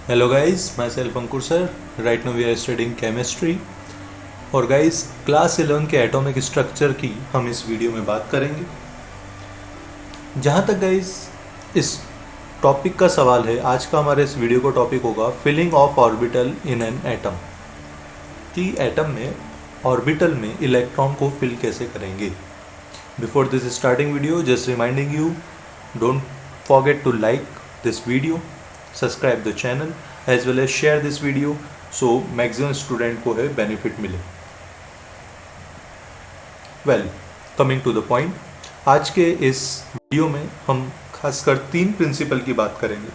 Hello guys, myself Ankur sir. Right now we are studying chemistry. और guys class 11 के atomic structure की हम इस वीडियो में बात करेंगे। जहाँ तक गाइस इस टॉपिक का सवाल है, आज का हमारे इस वीडियो का टॉपिक होगा filling of orbital in an atom. कि एटम में ऑर्बिटल में इलेक्ट्रॉन को फिल कैसे करेंगे। Before this starting video, just reminding you, don't forget to like this video, subscribe the channel as well as share this video so maximum student को है benefit मिले। Well, coming to the point, आज के इस video में हम खासकर 3 principal की बात करेंगे।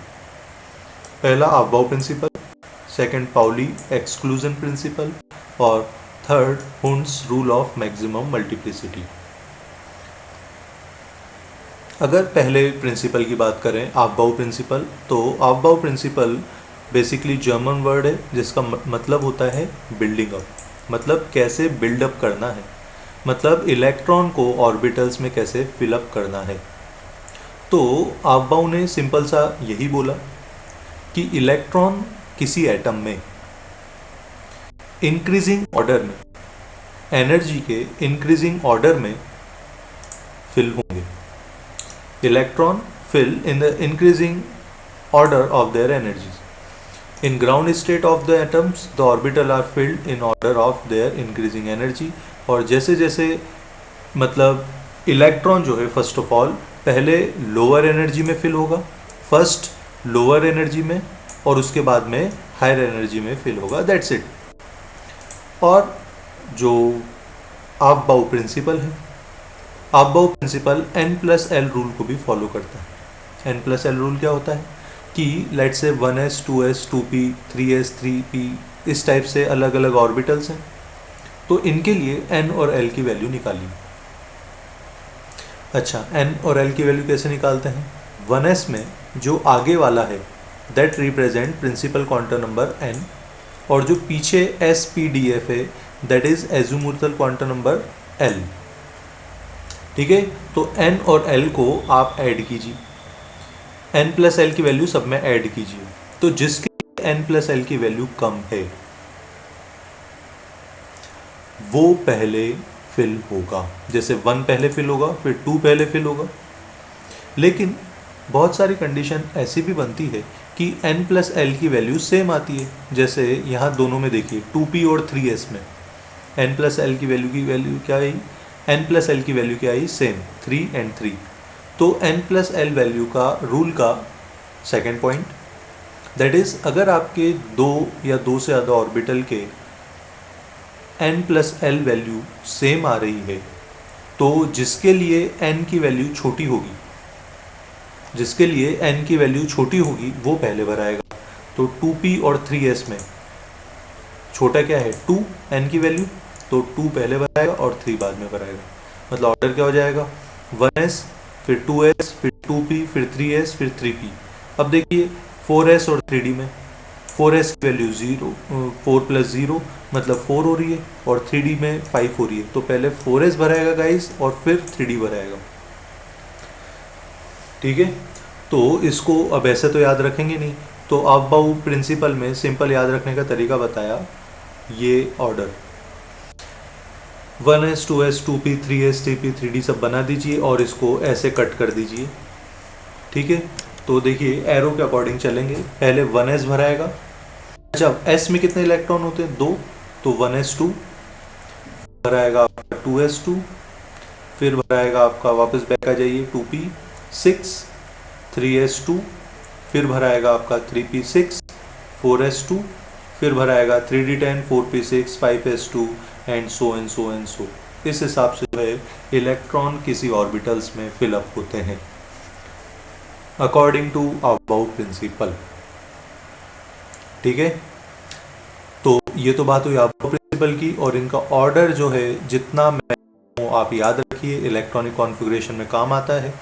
पहला aufbau principle, second Pauli exclusion principle और third Hund's rule of maximum multiplicity. अगर पहले प्रिंसिपल की बात करें अफबाउ प्रिंसिपल, तो aufbau principle basically German word है जिसका मतलब होता है बिल्डिंग अप। मतलब कैसे बिल्डअप करना है, मतलब इलेक्ट्रॉन को ऑर्बिटल्स में कैसे फिलअप करना है। तो अफबाउ ने सिंपल सा यही बोला कि इलेक्ट्रॉन किसी एटम में इंक्रीजिंग ऑर्डर में, एनर्जी के इंक्रीजिंग ऑर्डर में फिल होंगे। Electron fill in the increasing order of their energies. In ground state of the atoms, the orbital are filled in order of their increasing energy. और जैसे जैसे मतलब electron जो है फर्स्ट ऑफ ऑल पहले lower energy में fill होगा, first lower energy में और उसके बाद में हायर एनर्जी में फिल होगा, दैट्स इट। और जो अफबाउ प्रिंसिपल है, अफबाउ प्रिंसिपल n+l रूल को भी फॉलो करता है। n+l रूल क्या होता है कि let's say 1s 2s 2p 3s 3p इस टाइप से अलग अलग ऑर्बिटल्स हैं, तो इनके लिए n और l की वैल्यू निकालिए। अच्छा, n और l की वैल्यू कैसे निकालते हैं? 1s में जो आगे वाला है that represent principal quantum number n, और जो पीछे spdf है that is azimuthal quantum number l। ठीक है, तो n और l को आप ऐड कीजिए, n+l की वैल्यू सब में ऐड कीजिए। तो जिसके n+l की वैल्यू कम है वो पहले फिल होगा। जैसे 1 पहले फिल होगा, फिर 2 पहले फिल होगा। लेकिन बहुत सारी कंडीशन ऐसी भी बनती है कि n+l की वैल्यू सेम आती है। जैसे यहाँ दोनों में देखिए 2p और 3s में n+l की वैल्यू क्या है? n+l की वैल्यू क्या आई? Same, 3 and 3। तो n+l वैल्यू का रूल का सेकेंड पॉइंट, दैट इज अगर आपके 2 या 2 से ज़्यादा ऑर्बिटल के n+l वैल्यू सेम आ रही है, तो जिसके लिए n की वैल्यू छोटी होगी, जिसके लिए n की वैल्यू छोटी होगी वो पहले भराएगा। तो 2p और 3s में छोटा क्या है? 2 n की वैल्यू, तो 2 पहले भराएगा और 3 बाद में भराएगा। मतलब ऑर्डर क्या हो जाएगा? 1s फिर 2s फिर 2p फिर 3s फिर 3p। अब देखिए 4s और 3d में 4s की वैल्यू 0, 4 + 0 मतलब 4 हो रही है, और 3d में 5 हो रही है। तो पहले 4s भराएगा गाइस और फिर 3d भराएगा। ठीक है, तो इसको अब ऐसे तो याद रखेंगे नहीं, तो अफबाउ प्रिंसिपल में सिंपल याद रखने का तरीका बताया, ये order 1s 2s 2p 3s 3p 3d सब बना दीजिए और इसको ऐसे कट कर दीजिए। ठीक है, तो देखिए एरो के अकॉर्डिंग चलेंगे। पहले 1s भराएगा। अच्छा, s में कितने इलेक्ट्रॉन होते हैं? 2, तो 1s2 भराएगा आपका 2s2, फिर भराएगा आपका, वापस बैक आ जाइए, 2p 6 3s2, फिर भराएगा आपका 3p6 4s2, फिर भराएगा 3d10 4p6 5s2 and so. इस हिसाब से जो है इलेक्ट्रॉन किसी ऑर्बिटल्स में फिलअप होते हैं अकॉर्डिंग टू अफबाउ प्रिंसिपल। ठीक है, तो ये तो बात हुई अफबाउ प्रिंसिपल की, और इनका ऑर्डर जो है जितना मैं आप याद रखिए, इलेक्ट्रॉनिक कॉन्फ़िगरेशन में काम आता है।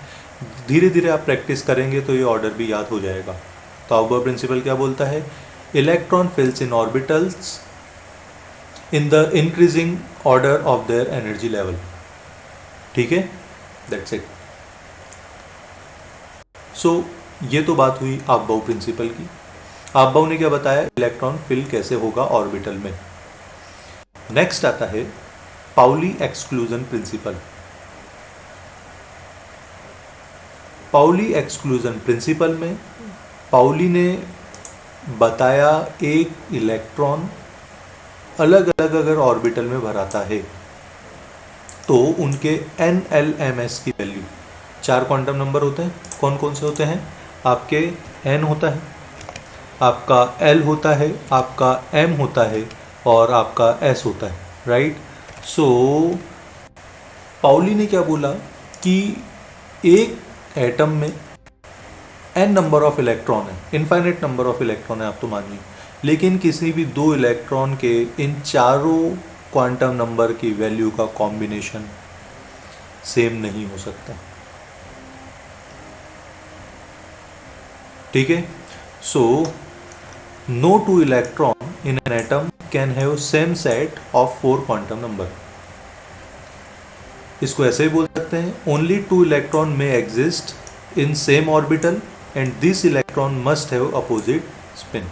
धीरे धीरे आप प्रैक्टिस करेंगे तो ये ऑर्डर भी याद हो जाएगा। तो अफबाउ प्रिंसिपल क्या बोलता है? Electron fills in orbitals in the increasing order of their energy level। ठीक है, that's it। So ये तो बात हुई अफबाउ प्रिंसिपल की। आपबाउ ने क्या बताया, इलेक्ट्रॉन फिल कैसे होगा ऑर्बिटल में। नेक्स्ट आता है Pauli exclusion principle. Pauli exclusion principle में पाउली ने बताया एक इलेक्ट्रॉन अलग अलग अगर ऑर्बिटल में भराता है तो उनके NLMS की वैल्यू, 4 क्वांटम नंबर होते हैं, कौन कौन से होते हैं, आपके N होता है, आपका L होता है, आपका M होता है और आपका S होता है, राइट। सो पाउली ने क्या बोला कि एक एटम में n नंबर ऑफ इलेक्ट्रॉन है, इनफाइनाइट नंबर ऑफ इलेक्ट्रॉन है, आप तो मानिए, लेकिन किसी भी 2 इलेक्ट्रॉन के इन चारों क्वांटम नंबर की वैल्यू का कॉम्बिनेशन सेम नहीं हो सकता, ठीक है। So no 2 electron in an atom can have same set of 4 quantum number. इसको ऐसे ही बोल सकते हैं, ओनली 2 इलेक्ट्रॉन में exist in same orbital and this electron must have opposite spin,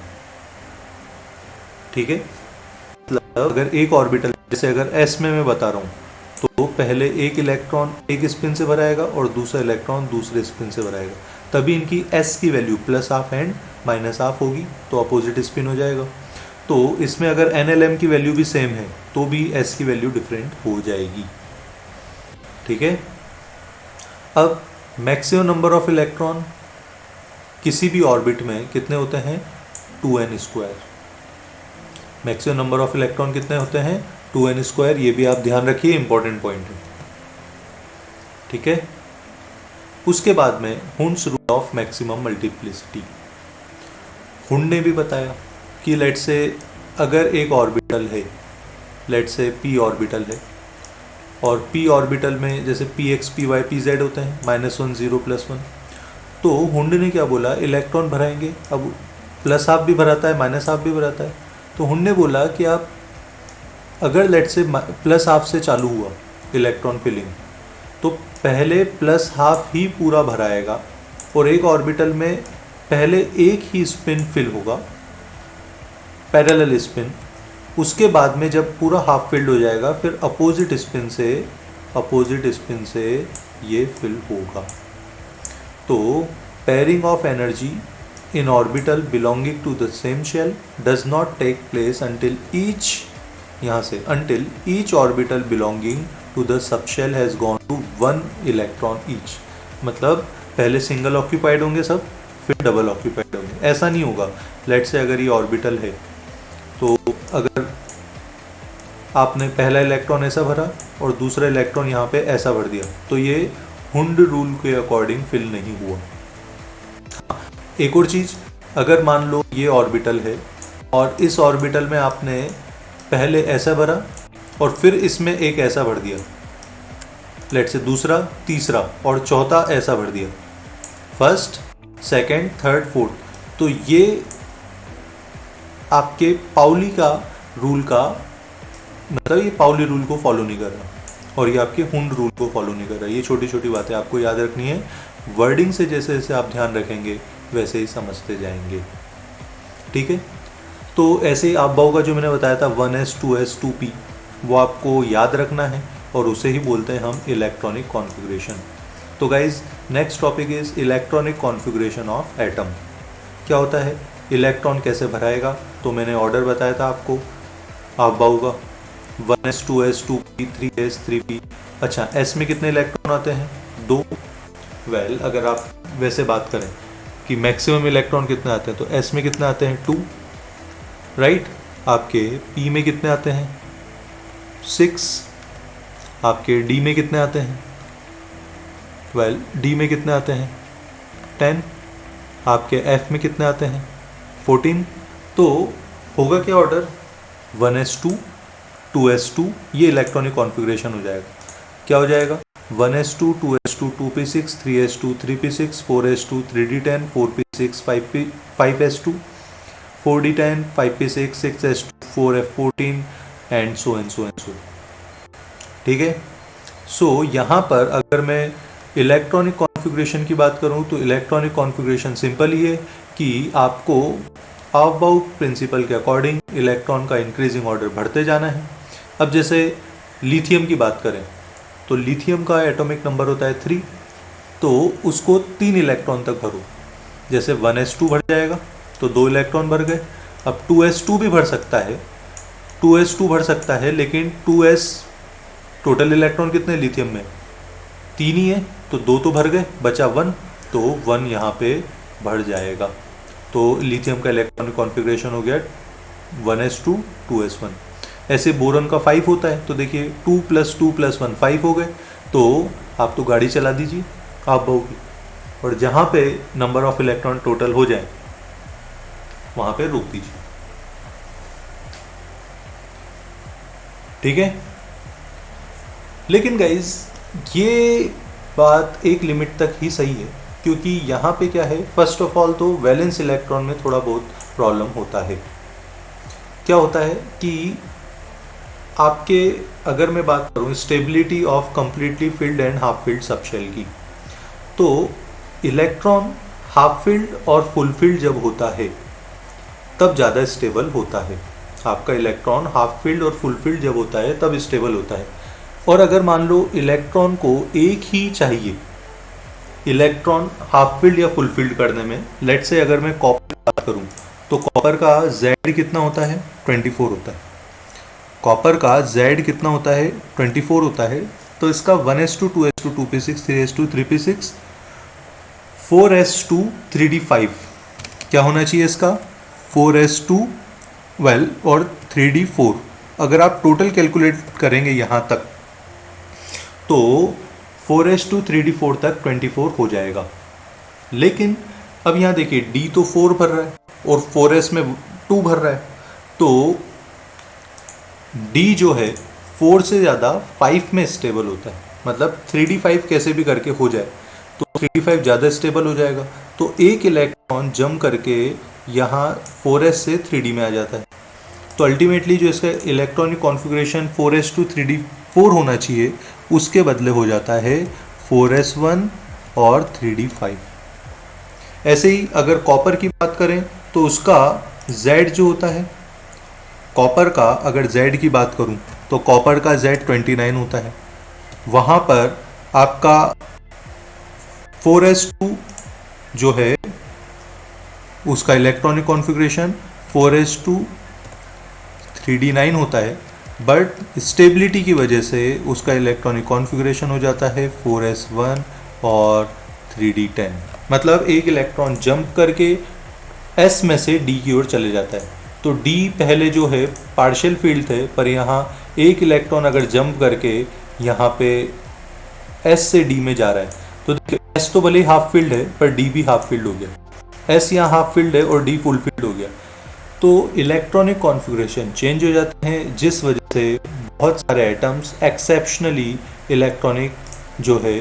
ठीक है। मतलब अगर एक ऑर्बिटल, जैसे अगर S में मैं बता रहा हूँ, तो पहले एक इलेक्ट्रॉन एक स्पिन से भराएगा और दूसरा इलेक्ट्रॉन दूसरे स्पिन से भराएगा, तभी इनकी S की वैल्यू +½ एंड -½ होगी, तो अपोजिट स्पिन हो जाएगा। तो इसमें अगर NLM की वैल्यू भी सेम है तो भी S की वैल्यू डिफरेंट हो जाएगी, ठीक है। अब मैक्सिमम नंबर ऑफ इलेक्ट्रॉन किसी भी ऑर्बिट में कितने होते हैं, 2n²। Maximum number of electron कितने होते हैं, 2n²। ये भी आप ध्यान रखिए, इंपॉर्टेंट पॉइंट है, ठीक है। उसके बाद में Hund's rule of maximum multiplicity. Hund ने भी बताया कि लेट से अगर एक ऑर्बिटल है, लेट से p ऑर्बिटल है, और p ऑर्बिटल में जैसे px py pz होते हैं, -1 0 +1, तो हुंड ने क्या बोला, इलेक्ट्रॉन भराएंगे। अब +½ भी भराता है, -½ भी भराता है, तो हुंड ने बोला कि आप अगर लेट से +½ से चालू हुआ इलेक्ट्रॉन फिलिंग, तो पहले +½ ही पूरा भराएगा और एक ऑर्बिटल में पहले एक ही स्पिन फिल होगा, पैरेलल स्पिन। उसके बाद में जब पूरा हाफ फिल्ड हो जाएगा, फिर अपोजिट स्पिन से ये फिल होगा। तो pairing of energy in orbital belonging to the same shell does not take place until each orbital belonging to the sub shell has gone to 1 electron each. मतलब पहले single occupied होंगे सब, फिर double occupied होंगे, ऐसा नहीं होगा। Late से अगर ये ऑर्बिटल है तो अगर आपने पहला इलेक्ट्रॉन ऐसा भरा और दूसरा इलेक्ट्रॉन यहाँ पे ऐसा भर दिया, तो ये हुंड रूल के अकॉर्डिंग फिल नहीं हुआ। एक और चीज़, अगर मान लो ये ऑर्बिटल है और इस ऑर्बिटल में आपने पहले ऐसा भरा और फिर इसमें एक ऐसा भर दिया, लेट से दूसरा, तीसरा और चौथा ऐसा भर दिया, फर्स्ट, सेकंड, थर्ड, फोर्थ, तो ये आपके पाउली का रूल का मतलब ये पाउली रूल को फॉलो नहीं कर रहा और ये आपके हुंड रूल को फॉलो नहीं कर रहा। ये छोटी छोटी बातें आपको याद रखनी है, वर्डिंग से जैसे जैसे आप ध्यान रखेंगे वैसे ही समझते जाएंगे, ठीक है। तो ऐसे ही आपबाउ का जो मैंने बताया था 1s 2s 2p, वो आपको याद रखना है और उसे ही बोलते हैं हम इलेक्ट्रॉनिक कॉन्फ़िगरेशन। तो guys next topic is electronic configuration of atom. क्या होता है, इलेक्ट्रॉन कैसे भराएगा, तो मैंने ऑर्डर बताया था आपको आपबाउ का 1s 2s 2p 3s 3p। अच्छा, s में कितने इलेक्ट्रॉन आते हैं, 2। वेल अगर आप वैसे बात करें कि मैक्सिमम इलेक्ट्रॉन कितने आते हैं, तो s में कितने आते हैं, 2, राइट। आपके p में कितने आते हैं, 6। आपके d में कितने आते हैं, वेल d में कितने आते हैं, 10। आपके f में कितने आते हैं, 14। तो होगा क्या ऑर्डर, 1s2 2s2, ये इलेक्ट्रॉनिक कॉन्फ़िगरेशन हो जाएगा। क्या हो जाएगा, 1s2 2s2 2p6 3s2 3p6 4s2 3d10 4p6 5s2 4d10 5p6 6s2 4f14 and so and so and so, ठीक है। सो यहाँ पर अगर मैं इलेक्ट्रॉनिक कॉन्फ़िगरेशन की बात करूँ तो इलेक्ट्रॉनिक कॉन्फ़िगरेशन सिंपल ही है कि आपको अबाउट प्रिंसिपल के अकॉर्डिंग इलेक्ट्रॉन का इंक्रीजिंग ऑर्डर बढ़ते जाना है। अब जैसे लिथियम की बात करें तो लिथियम का एटॉमिक नंबर होता है 3, तो उसको 3 इलेक्ट्रॉन तक भरो। जैसे 1s2 भर जाएगा तो 2 इलेक्ट्रॉन भर गए। अब 2s2 भी भर सकता है, 2s2 भर सकता है, लेकिन 2s टोटल इलेक्ट्रॉन कितने लिथियम में 3 ही है, तो 2 तो भर गए, बचा 1, तो 1 यहाँ पे भर जाएगा। तो लिथियम का इलेक्ट्रॉनिक कॉन्फ़िगरेशन हो गया 1s2 2s1। ऐसे बोरॉन का 5 होता है, तो देखिए 2 + 2 + 1 5 हो गए। तो आप तो गाड़ी चला दीजिए आप बहू की, और जहाँ पे नंबर ऑफ इलेक्ट्रॉन टोटल हो जाए वहाँ पे रोक दीजिए। ठीक है, लेकिन गाइज ये बात एक लिमिट तक ही सही है, क्योंकि यहाँ पे क्या है, फर्स्ट ऑफ ऑल तो वैलेंस इलेक्ट्रॉन में थोड़ा बहुत प्रॉब्लम होता है। क्या होता है कि आपके, अगर मैं बात करूँ stability of completely filled and half filled subshell की, तो इलेक्ट्रॉन हाफ फिल्ड और फुल फिल्ड जब होता है तब ज़्यादा स्टेबल होता है। आपका इलेक्ट्रॉन हाफ फील्ड और फुल फील्ड जब होता है तब स्टेबल होता है। और अगर मान लो इलेक्ट्रॉन को एक ही चाहिए, इलेक्ट्रॉन हाफ फील्ड या फुल फील्ड करने में, लेट से अगर मैं कॉपर की बात करूं तो कॉपर का Z कितना होता है 24 होता है। कॉपर का Z कितना होता है 24 होता है। तो इसका 1s2 2s2 2p6 3s2 3p6 4s2 3d5 क्या होना चाहिए इसका 4s2 12 और 3d4। अगर आप टोटल कैलकुलेट करेंगे यहाँ तक तो 4s2 3d4 तक 24 हो जाएगा। लेकिन अब यहाँ देखिए D तो 4 भर रहा है और 4s में 2 भर रहा है, तो D जो है 4 से ज़्यादा 5 में स्टेबल होता है। मतलब 3d5 कैसे भी करके हो जाए तो 3d5 ज़्यादा स्टेबल हो जाएगा। तो एक इलेक्ट्रॉन जंप करके यहाँ 4s से 3d में आ जाता है। तो अल्टीमेटली जो इसका इलेक्ट्रॉनिक कॉन्फ़िगरेशन 4s2 3d4 होना चाहिए, उसके बदले हो जाता है 4s1 और 3d5। ऐसे ही अगर कॉपर की बात करें तो उसका Z जो होता है, कॉपर का अगर Z की बात करूं तो कॉपर का Z 29 होता है। वहाँ पर आपका 4s2 जो है उसका इलेक्ट्रॉनिक कॉन्फ़िगरेशन 4s2 3d9 होता है, बट स्टेबिलिटी की वजह से उसका इलेक्ट्रॉनिक कॉन्फ़िगरेशन हो जाता है 4s1 और 3d10। मतलब एक इलेक्ट्रॉन जंप करके S में से D की ओर चले जाता है। तो D पहले जो है पार्शियल फील्ड थे, पर यहाँ एक इलेक्ट्रॉन अगर जंप करके यहाँ पे S से D में जा रहा है तो देखिए S तो भले ही हाफ फील्ड है पर D भी हाफ फील्ड हो गया। S यहाँ हाफ फील्ड है और D फुल फील्ड हो गया। तो इलेक्ट्रॉनिक कॉन्फ़िगरेशन चेंज हो जाते हैं, जिस वजह से बहुत सारे एटम्स एक्सेप्शनली इलेक्ट्रॉनिक जो है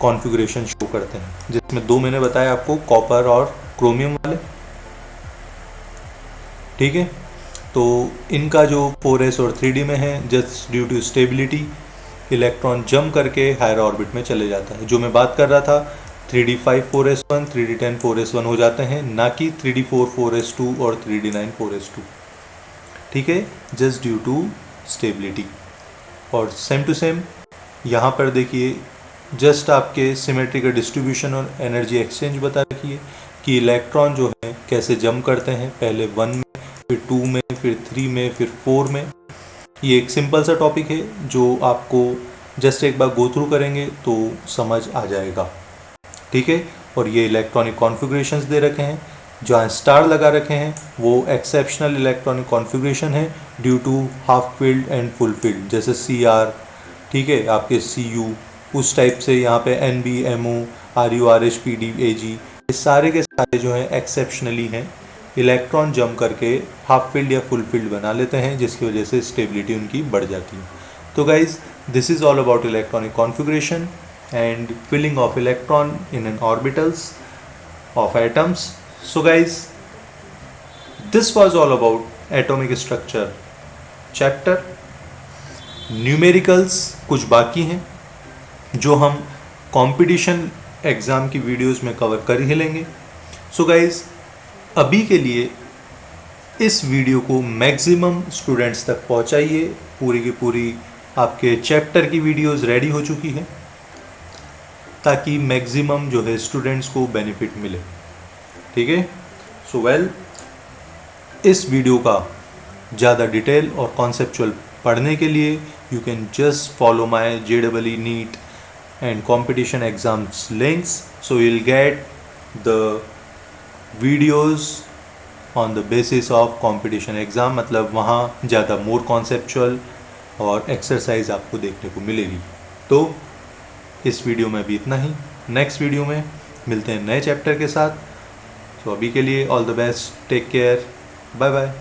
कॉन्फ़िगरेशन शो करते हैं, जिसमें 2 मैंने बताया आपको, कॉपर और क्रोमियम वाले। ठीक है, तो इनका जो 4s और 3d में है, just due to stability electron jump करके हायर ऑर्बिट में चले जाता है। जो मैं बात कर रहा था 3d5 4s1 3d10 4s1 हो जाते हैं, ना कि 3d4 4s2 और 3d9 4s2। ठीक है, जस्ट ड्यू टू स्टेबिलिटी। और सेम टू सेम यहाँ पर देखिए जस्ट आपके सिमेट्री का डिस्ट्रीब्यूशन और एनर्जी एक्सचेंज बता रखिए कि इलेक्ट्रॉन जो है कैसे जंप करते हैं, पहले 1 में, फिर 2 में, फिर 3 में, फिर 4 में। ये एक सिंपल सा टॉपिक है जो आपको जस्ट एक बार गो थ्रू करेंगे तो समझ आ जाएगा। ठीक है, और ये इलेक्ट्रॉनिक कॉन्फ़िगरेशंस दे रखे हैं, जहाँ स्टार लगा रखे हैं वो एक्सेप्शनल इलेक्ट्रॉनिक कॉन्फ़िगरेशन है due to half filled and full filled, जैसे CR, ठीक है, आपके CU, उस टाइप से यहाँ पे NB MO RU RH PD AG, ये सारे के सारे जो हैं एक्सेप्शनली हैं, इलेक्ट्रॉन जंप करके हाफ फील्ड या फुल फील्ड बना लेते हैं, जिसकी वजह से स्टेबिलिटी उनकी बढ़ जाती है। तो guys this is all about electronic configuration and filling of electron in an orbitals of atoms. So guys, this was all about atomic structure chapter. Numericals कुछ बाकी हैं जो हम कंपटीशन एग्ज़ाम की वीडियोस में कवर कर ही लेंगे। So guys, अभी के लिए इस वीडियो को मैक्सिमम स्टूडेंट्स तक पहुंचाइए। पूरी की पूरी आपके चैप्टर की वीडियोस रेडी हो चुकी है ताकि मैक्सिमम जो है स्टूडेंट्स को बेनिफिट मिले। ठीक है। सो वेल, इस वीडियो का ज़्यादा डिटेल और कॉन्सेप्चुअल पढ़ने के लिए you can just follow my JEE neat and competition exams links, so you will get the videos on the basis of competition exam. मतलब वहाँ ज़्यादा मोर कॉन्सेप्चुअल और एक्सरसाइज आपको देखने को मिलेगी। तो इस वीडियो में भी इतना ही। नेक्स्ट वीडियो में मिलते हैं नए चैप्टर के साथ। तो अभी के लिए all the best, take care, bye bye.